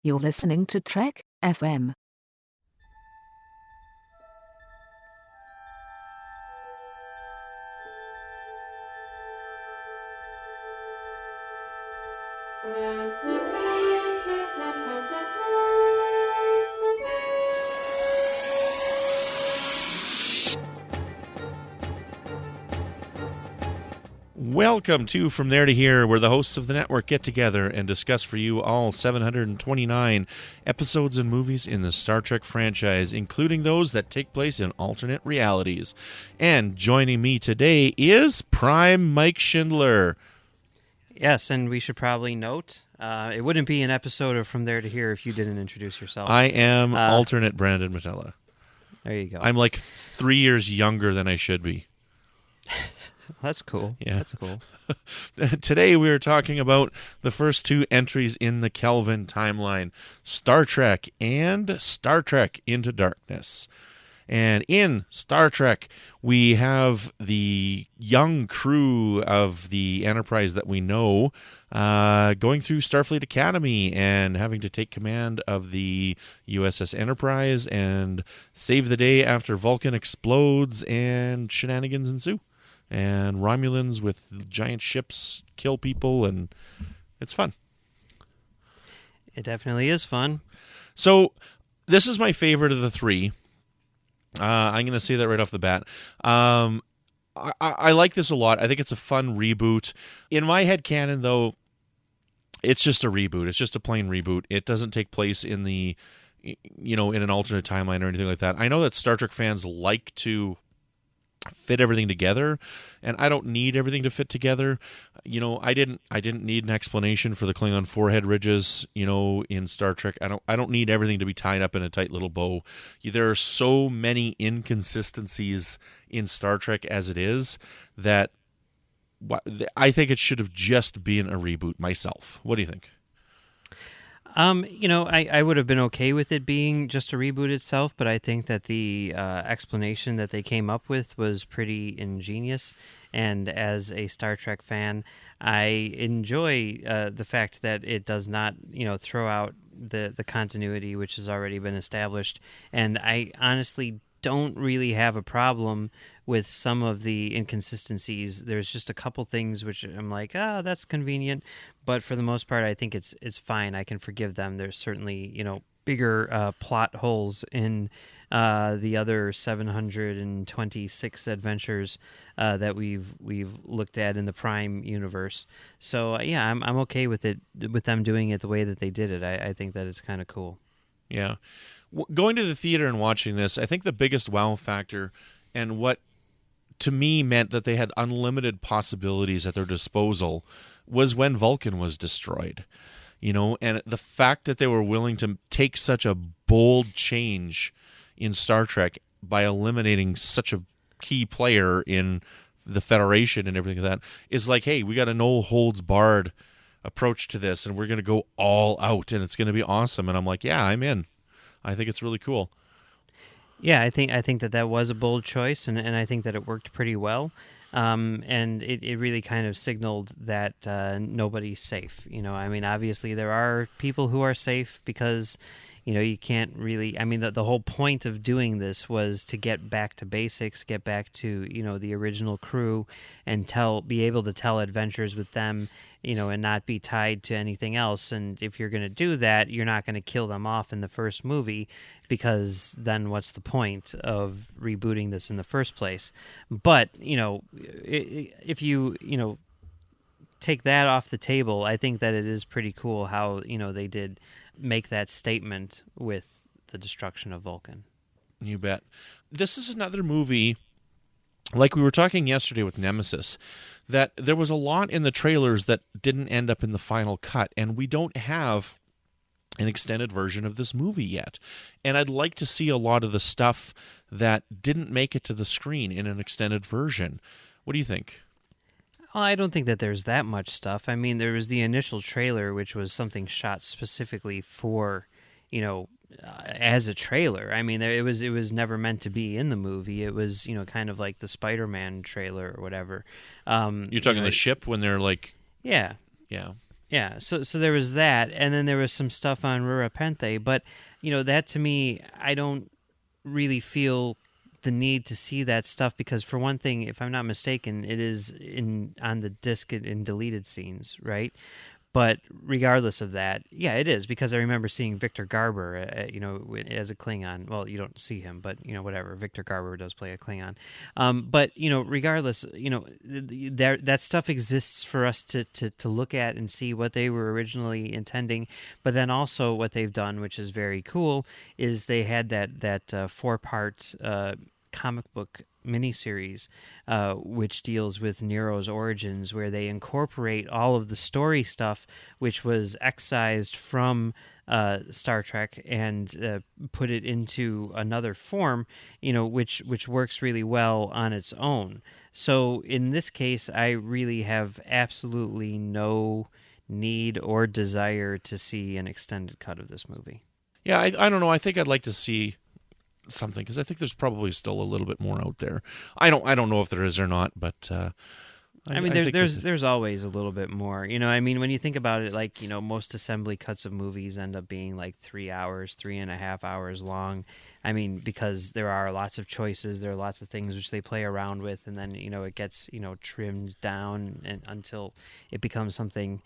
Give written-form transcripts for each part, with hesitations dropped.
You're listening to Trek FM. Welcome to From There to Here, where the hosts of the network get together and discuss for you all 729 episodes and movies in the Star Trek franchise, including those that take place in alternate realities. And joining me today is Prime Mike Schindler. Yes, and we should probably note, it wouldn't be an episode of From There to Here if you didn't introduce yourself. I am alternate Brandon Mutala. There you go. I'm like 3 years younger than I should be. That's cool. Yeah. That's cool. Today we are talking about the first two entries in the Kelvin timeline, Star Trek and Star Trek Into Darkness. And in Star Trek, we have the young crew of the Enterprise that we know going through Starfleet Academy and having to take command of the USS Enterprise and save the day after Vulcan explodes and shenanigans ensue. And Romulans with giant ships kill people, and it's fun. It definitely is fun. So this is my favorite of the three. I'm going to say that right off the bat. I like this a lot. I think it's a fun reboot. In my head canon, though, it's just a reboot. It's just a plain reboot. It doesn't take place in the, in an alternate timeline or anything like that. I know that Star Trek fans like to fit everything together, and I don't need everything to fit together. I didn't need an explanation for the Klingon forehead ridges, in Star Trek. I don't need everything to be tied up in a tight little bow. There are so many inconsistencies in Star Trek as it is that I think it should have just been a reboot myself. What do you think? I would have been okay with it being just a reboot itself, but I think that the explanation that they came up with was pretty ingenious. And as a Star Trek fan, I enjoy the fact that it does not, throw out the continuity which has already been established. And I honestly don't really have a problem with some of the inconsistencies. There's just a couple things which I'm like, that's convenient, but for the most part, I think it's fine. I can forgive them. There's certainly, bigger plot holes in the other 726 adventures that we've looked at in the Prime universe. So yeah, I'm okay with them doing it the way that they did it. I think that is kind of cool. Yeah. Going to the theater and watching this, I think the biggest wow factor and what to me meant that they had unlimited possibilities at their disposal was when Vulcan was destroyed. And the fact that they were willing to take such a bold change in Star Trek by eliminating such a key player in the Federation and everything like that is like, hey, we got a no holds barred approach to this and we're going to go all out and it's going to be awesome. And I'm like, yeah, I'm in. I think it's really cool. Yeah, I think that was a bold choice, and I think that it worked pretty well. And it really kind of signaled that nobody's safe. Obviously there are people who are safe because, you can't really... the whole point of doing this was to get back to basics, get back to, the original crew, and be able to tell adventures with them, and not be tied to anything else. And if you're going to do that, you're not going to kill them off in the first movie, because then what's the point of rebooting this in the first place? But, if you, take that off the table, I think that it is pretty cool how, they did make that statement with the destruction of Vulcan. You bet. This is another movie, like we were talking yesterday with Nemesis, that there was a lot in the trailers that didn't end up in the final cut, and we don't have an extended version of this movie yet. And I'd like to see a lot of the stuff that didn't make it to the screen in an extended version. What do you think? Well, I don't think that there's that much stuff. There was the initial trailer, which was something shot specifically for, as a trailer. It was never meant to be in the movie. It was, kind of like the Spider-Man trailer or whatever. You're talking the ship when they're like... Yeah. Yeah. Yeah, so there was that, and then there was some stuff on Rurapente, but that to me, I don't really feel the need to see that stuff because, for one thing, if I'm not mistaken, it is on the disc in deleted scenes, right? But regardless of that, yeah, it is because I remember seeing Victor Garber, as a Klingon. Well, you don't see him, but whatever. Victor Garber does play a Klingon. But regardless, that stuff exists for us to look at and see what they were originally intending. But then also what they've done, which is very cool, is they had that 4-part comic book miniseries, which deals with Nero's origins, where they incorporate all of the story stuff, which was excised from Star Trek, and put it into another form, which works really well on its own. So in this case, I really have absolutely no need or desire to see an extended cut of this movie. Yeah, I don't know. I think I'd like to see something because I think there's probably still a little bit more out there. I don't know if there is or not, but I mean, there's always a little bit more. I mean, when you think about it, like most assembly cuts of movies end up being like 3 hours, 3.5 hours long. I mean, because there are lots of choices, there are lots of things which they play around with, and then it gets trimmed down and until it becomes something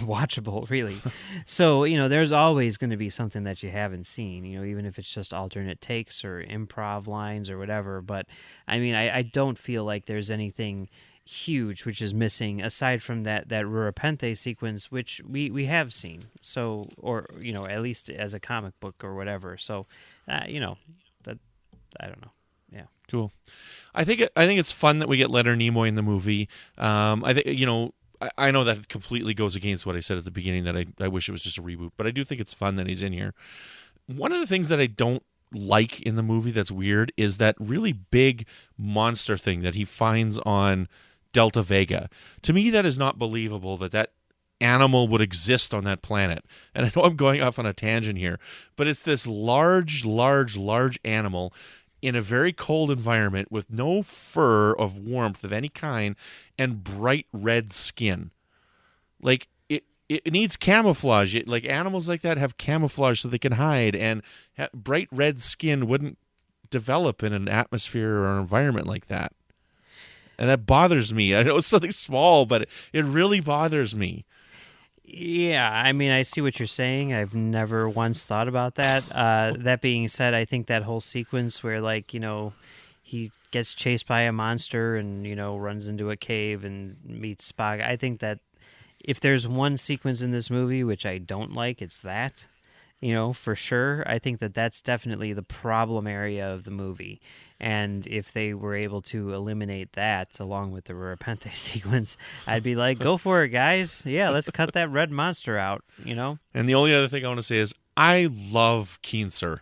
watchable, really. So there's always going to be something that you haven't seen, even if it's just alternate takes or improv lines or whatever. But I mean, I don't feel like there's anything huge which is missing aside from that Rurapente sequence, which we have seen, so, or at least as a comic book or whatever. So that I don't know. Yeah, cool. I think it's fun that we get Leonard Nimoy in the movie. I think I know that completely goes against what I said at the beginning, that I wish it was just a reboot, but I do think it's fun that he's in here. One of the things that I don't like in the movie that's weird is that really big monster thing that he finds on Delta Vega. To me, that is not believable that animal would exist on that planet. And I know I'm going off on a tangent here, but it's this large animal in a very cold environment with no fur of warmth of any kind and bright red skin. Like, it needs camouflage. Like, animals like that have camouflage so they can hide, and bright red skin wouldn't develop in an atmosphere or an environment like that. And that bothers me. I know it's something small, but it really bothers me. Yeah, I mean, I see what you're saying. I've never once thought about that. That being said, I think that whole sequence where, like, he gets chased by a monster and, runs into a cave and meets Spock. I think that if there's one sequence in this movie which I don't like, it's that, for sure. I think that that's definitely the problem area of the movie. And if they were able to eliminate that along with the Rurapente sequence, I'd be like, go for it, guys. Yeah, let's cut that red monster out, And the only other thing I want to say is I love Keenser.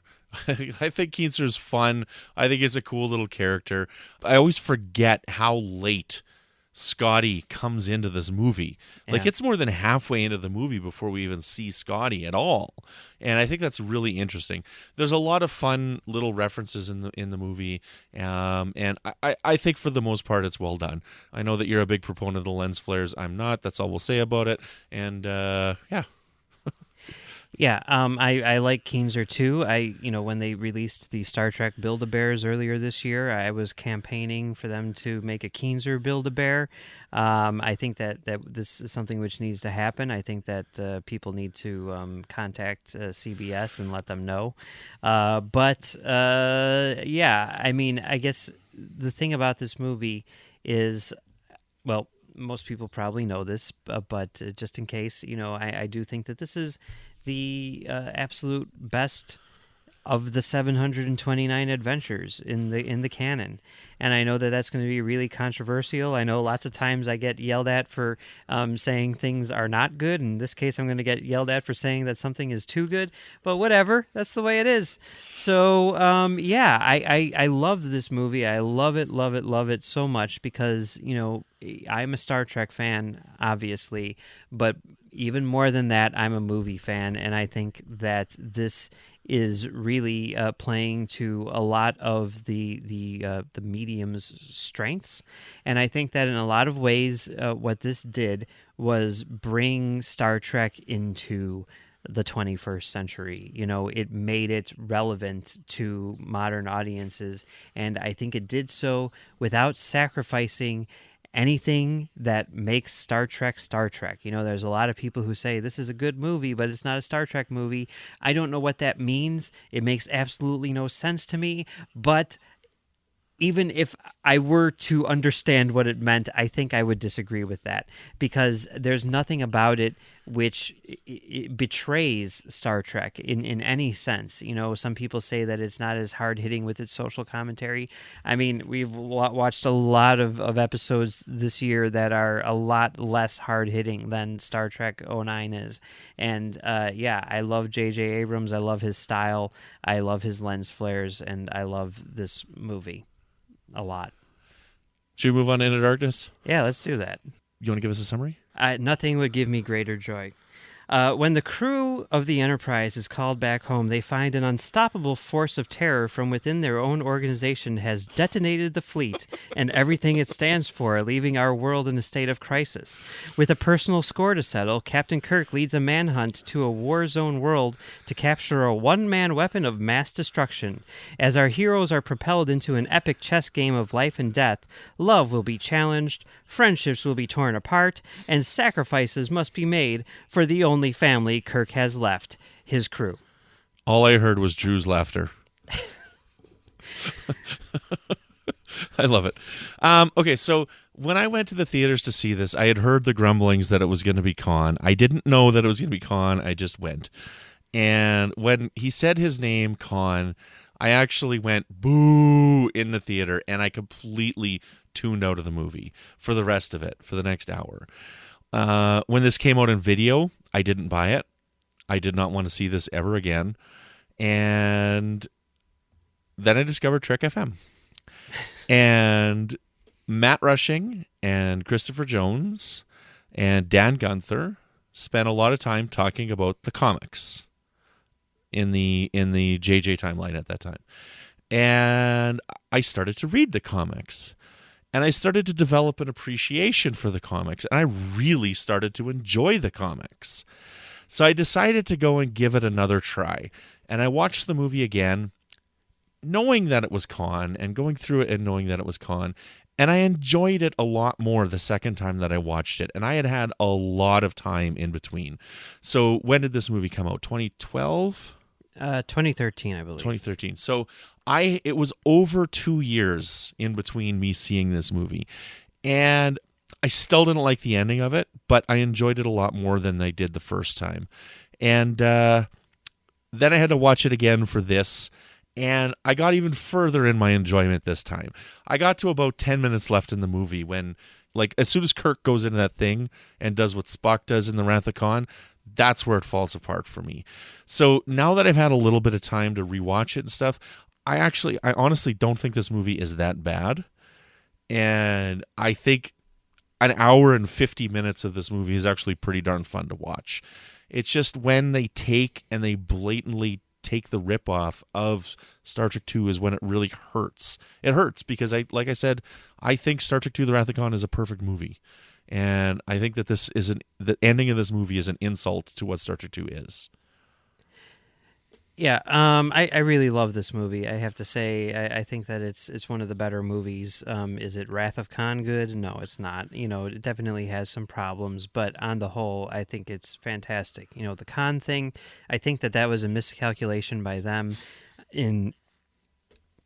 I think Keenser's fun. I think he's a cool little character. I always forget how late Scotty comes into this movie. Yeah. Like, it's more than halfway into the movie before we even see Scotty at all. And I think that's really interesting. There's a lot of fun little references in the movie, and I think for the most part it's well done. I know that you're a big proponent of the lens flares. I'm not. That's all we'll say about it. And yeah. Yeah, I like Keenser too. When they released the Star Trek Build-A-Bears earlier this year, I was campaigning for them to make a Keenser Build-A-Bear. I think that this is something which needs to happen. I think that people need to contact CBS and let them know. Yeah, I mean, I guess the thing about this movie is, well, most people probably know this, but just in case, I do think that this is the absolute best of the 729 adventures in the canon. And I know that that's going to be really controversial. I know lots of times I get yelled at for saying things are not good. In this case, I'm going to get yelled at for saying that something is too good. But whatever, that's the way it is. So, yeah, I love this movie. I love it so much because, I'm a Star Trek fan, obviously. But, even more than that, I'm a movie fan, and I think that this is really playing to a lot of the medium's strengths, and I think that in a lot of ways, what this did was bring Star Trek into the 21st century. It made it relevant to modern audiences, and I think it did so without sacrificing anything that makes Star Trek Star Trek. There's a lot of people who say this is a good movie, but it's not a Star Trek movie. I don't know what that means. It makes absolutely no sense to me, but even if I were to understand what it meant, I think I would disagree with that, because there's nothing about it which it betrays Star Trek in any sense. Some people say that it's not as hard-hitting with its social commentary. I mean, we've watched a lot of episodes this year that are a lot less hard-hitting than Star Trek '09 is. And I love J.J. Abrams. I love his style. I love his lens flares, and I love this movie a lot. Should we move on Into Darkness? Yeah, let's do that. You want to give us a summary? Nothing would give me greater joy. When the crew of the Enterprise is called back home, they find an unstoppable force of terror from within their own organization has detonated the fleet and everything it stands for, leaving our world in a state of crisis. With a personal score to settle, Captain Kirk leads a manhunt to a war-zone world to capture a one-man weapon of mass destruction. As our heroes are propelled into an epic chess game of life and death, love will be challenged, friendships will be torn apart, and sacrifices must be made for the only family Kirk has left, his crew. All I heard was Drew's laughter. I love it. Okay, so when I went to the theaters to see this, I had heard the grumblings that it was going to be Khan. I didn't know that it was going to be Khan. I just went. And when he said his name, Khan, I actually went boo in the theater, and I completely tuned out of the movie for the rest of it, for the next hour. When this came out in video, I didn't buy it. I did not want to see this ever again. And then I discovered Trek FM. And Matt Rushing and Christopher Jones and Dan Gunther spent a lot of time talking about the comics in the JJ timeline at that time. And I started to read the comics. And I started to develop an appreciation for the comics. And I really started to enjoy the comics. So I decided to go and give it another try. And I watched the movie again, knowing that it was Khan, and going through it and knowing that it was Khan. And I enjoyed it a lot more the second time that I watched it. And I had had a lot of time in between. So when did this movie come out? 2012? 2013, I believe. 2013. So it was over 2 years in between me seeing this movie. And I still didn't like the ending of it, but I enjoyed it a lot more than I did the first time. And then I had to watch it again for this, and I got even further in my enjoyment this time. I got to about 10 minutes left in the movie when, like, as soon as Kirk goes into that thing and does what Spock does in the Wrath of Khan, that's where it falls apart for me. So now that I've had a little bit of time to rewatch it and stuff, I honestly don't think this movie is that bad. And I think an hour and 50 minutes of this movie is actually pretty darn fun to watch. It's just when they blatantly take the ripoff of Star Trek II is when it really hurts. It hurts because, like I said, I think Star Trek II: The Wrath of Khan is a perfect movie. And I think that the ending of this movie is an insult to what Star Trek II is. Yeah, I really love this movie. I have to say, I think that it's one of the better movies. Is it Wrath of Khan good? No, it's not. It definitely has some problems, but on the whole, I think it's fantastic. The Khan thing, I think that was a miscalculation by them in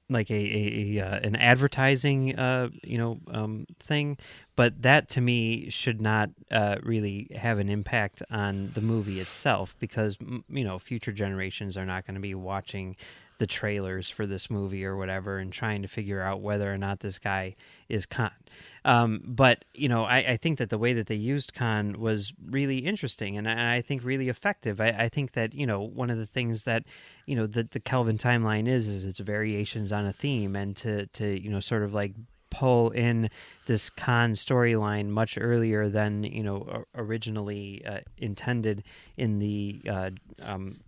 like an advertising thing, but that to me should not really have an impact on the movie itself, because future generations are not going to be watching the trailers for this movie or whatever and trying to figure out whether or not this guy is Khan. But I think that the way that they used Khan was really interesting and I think really effective. I think that one of the things that the Kelvin timeline is its variations on a theme, and to sort of like pull in this Khan storyline much earlier than originally intended in the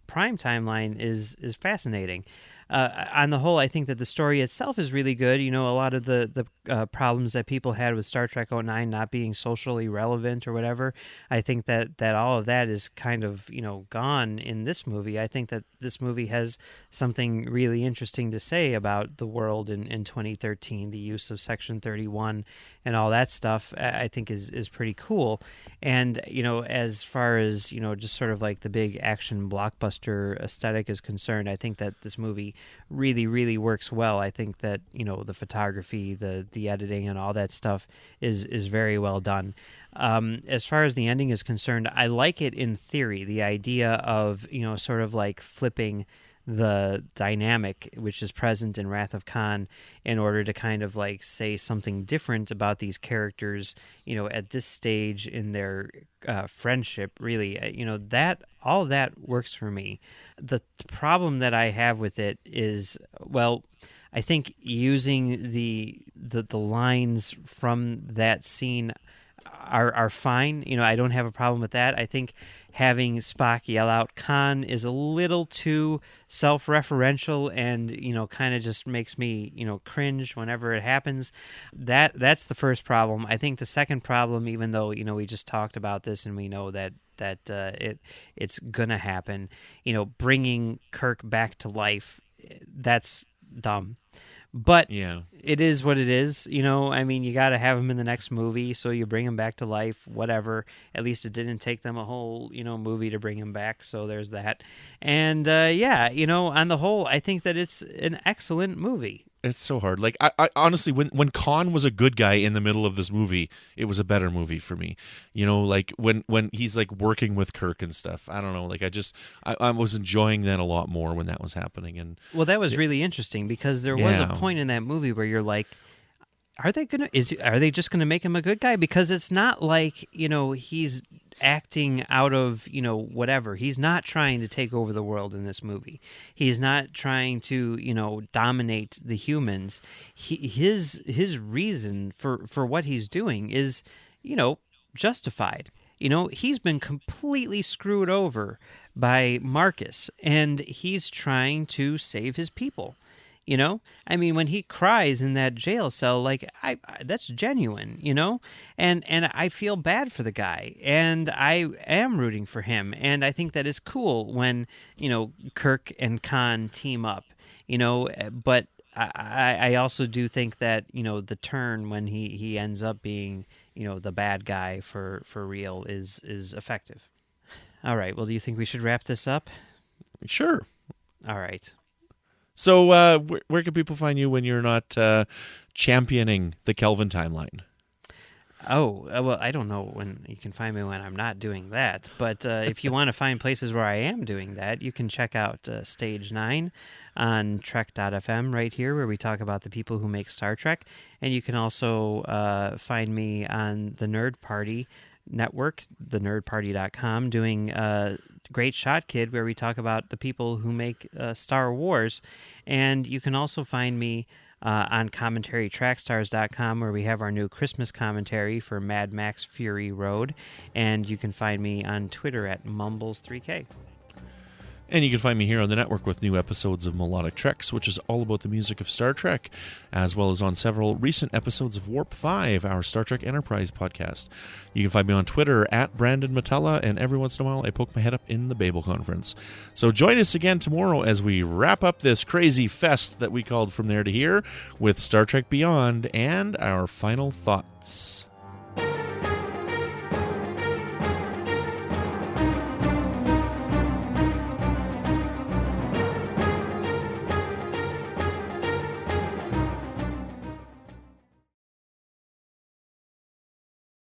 Prime timeline is fascinating. On the whole, I think that the story itself is really good. A lot of the problems that people had with Star Trek '09 not being socially relevant or whatever, I think that all of that is kind of, gone in this movie. I think that this movie has something really interesting to say about the world in 2013. The use of Section 31 and all that stuff, I think is pretty cool. And, as far as, just sort of like the big action blockbuster aesthetic is concerned, I think that this movie really, really works well. I think that, the photography, the editing and all that stuff is very well done. As far as the ending is concerned, I like it in theory, the idea of, sort of like flipping the dynamic which is present in Wrath of Khan in order to kind of like say something different about these characters, at this stage in their friendship, really. That all of that works for me. The problem that I have with it is, well, I think using the lines from that scene are fine. I don't have a problem with that. I think having Spock yell out Khan is a little too self-referential and, kind of just makes me, cringe whenever it happens. That's the first problem. I think the second problem, even though, we just talked about this and we know that it's gonna happen, bringing Kirk back to life, that's dumb. But Yeah. it is what it is. You got to have him in the next movie, so you bring him back to life, whatever. At least it didn't take them a whole, movie to bring him back, so there's that. And, on the whole, I think that it's an excellent movie. It's so hard. Like, I honestly, when Khan was a good guy in the middle of this movie, it was a better movie for me. Like when he's like working with Kirk and stuff. I don't know. Like I was enjoying that a lot more when that was happening. And well, that was really interesting because there was a point in that movie where you're like, are they just gonna make him a good guy? Because it's not like he's acting out of whatever. He's not trying to take over the world in this movie. He's not trying to dominate the humans. His reason for what he's doing is justified. He's been completely screwed over by Marcus, and he's trying to save his people. When he cries in that jail cell, like I that's genuine, and I feel bad for the guy, and I am rooting for him, and I think that is cool when Kirk and Khan team up, but I also do think that the turn when he ends up being the bad guy for real is effective. All right, well, do you think we should wrap this up? Sure. All right. So where can people find you when you're not championing the Kelvin timeline? Oh, well, I don't know when you can find me when I'm not doing that. But if you want to find places where I am doing that, you can check out Stage 9 on Trek.fm right here, where we talk about the people who make Star Trek. And you can also find me on the Nerd Party network, thenerdparty.com, doing Great Shot Kid, where we talk about the people who make Star Wars. And you can also find me on commentarytrackstars.com, where we have our new Christmas commentary for Mad Max Fury Road. And you can find me on Twitter at Mumbles3K. And you can find me here on the network with new episodes of Melodic Treks, which is all about the music of Star Trek, as well as on several recent episodes of Warp 5, our Star Trek Enterprise podcast. You can find me on Twitter at Brandon-Mutala, and every once in a while I poke my head up in the Babel Conference. So join us again tomorrow as we wrap up this crazy fest that we called From There to Here with Star Trek Beyond and our final thoughts.